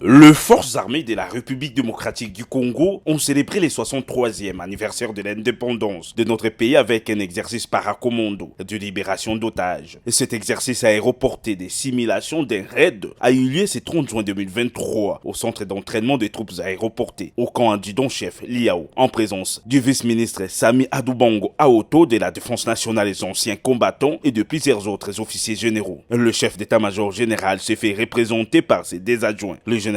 Les forces armées de la République démocratique du Congo ont célébré le 63e anniversaire de l'indépendance de notre pays avec un exercice paracommando de libération d'otages. Cet exercice aéroporté des simulations d'un raid a eu lieu ce 30 juin 2023 au centre d'entraînement des troupes aéroportées au camp adjudant-chef Liao, en présence du vice-ministre Sami Adoubango Aoto de la Défense nationale et anciens combattants et de plusieurs autres officiers généraux. Le chef d'état-major général s'est fait représenter par ses deux adjoints, le général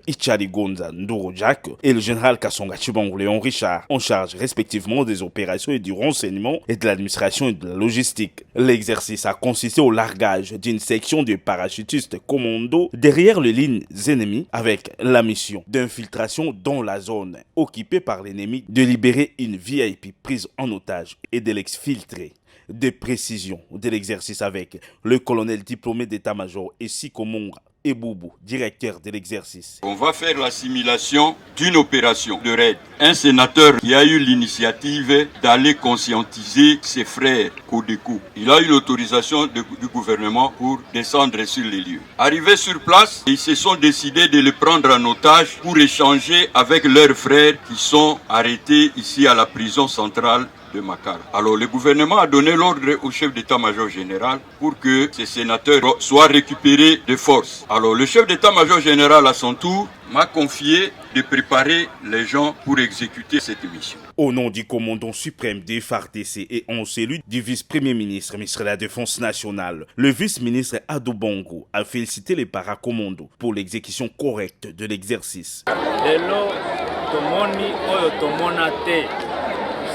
Ichari Gonza Ndoro Jack et le général Kasonga Chibangu Léon Richard, en charge respectivement des opérations et du renseignement et de l'administration et de la logistique. L'exercice a consisté au largage d'une section de parachutistes commando derrière les lignes ennemies avec la mission d'infiltration dans la zone occupée par l'ennemi, de libérer une VIP prise en otage et de l'exfiltrer. Des précisions de l'exercice avec le colonel diplômé d'état-major Esiko Monga Eboubou, directeur de l'exercice. On va faire la simulation d'une opération de raid. Un sénateur qui a eu l'initiative d'aller conscientiser ses frères Codeco. Il a eu l'autorisation du gouvernement pour descendre sur les lieux. Arrivés sur place, ils se sont décidés de le prendre en otage pour échanger avec leurs frères qui sont arrêtés ici à la prison centrale de Makara. Alors le gouvernement a donné l'ordre au chef d'état-major général pour que ces sénateurs soient récupérés de force. Alors le chef d'état-major général à son tour m'a confié de préparer les gens pour exécuter cette mission. Au nom du commandant suprême des FARDC et en celui du vice-premier ministre, ministre de la Défense nationale, le vice-ministre Adoubango a félicité les paracommandos pour l'exécution correcte de l'exercice.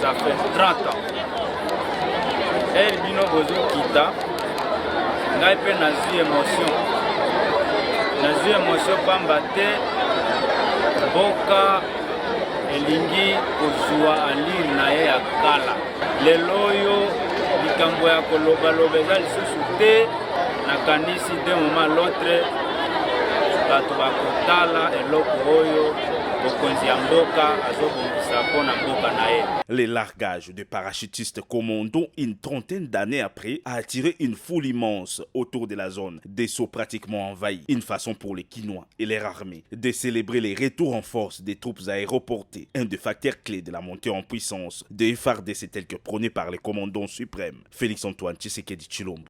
Ça fait 30 ans. Et bino bozo kita ngai pe nazi émotion pamba te boka elingi kozwa alire na ye ya kala. Lelo oyo likambo ya kolobaloba eza lisusu te, nakanisi de moment l'autre bato bakotala eloko oyo bokonzi ya mboka azobongisa mpona mboka na ye. Le largage de parachutistes commando une trentaine d'années après a attiré une foule immense autour de la zone, des sauts pratiquement envahis. Une façon pour les Kinois et leur armée de célébrer les retours en force des troupes aéroportées, un des facteurs clés de la montée en puissance de FARDC tel que prôné par les commandants suprêmes Félix Antoine Tshisekedi Tshilombo.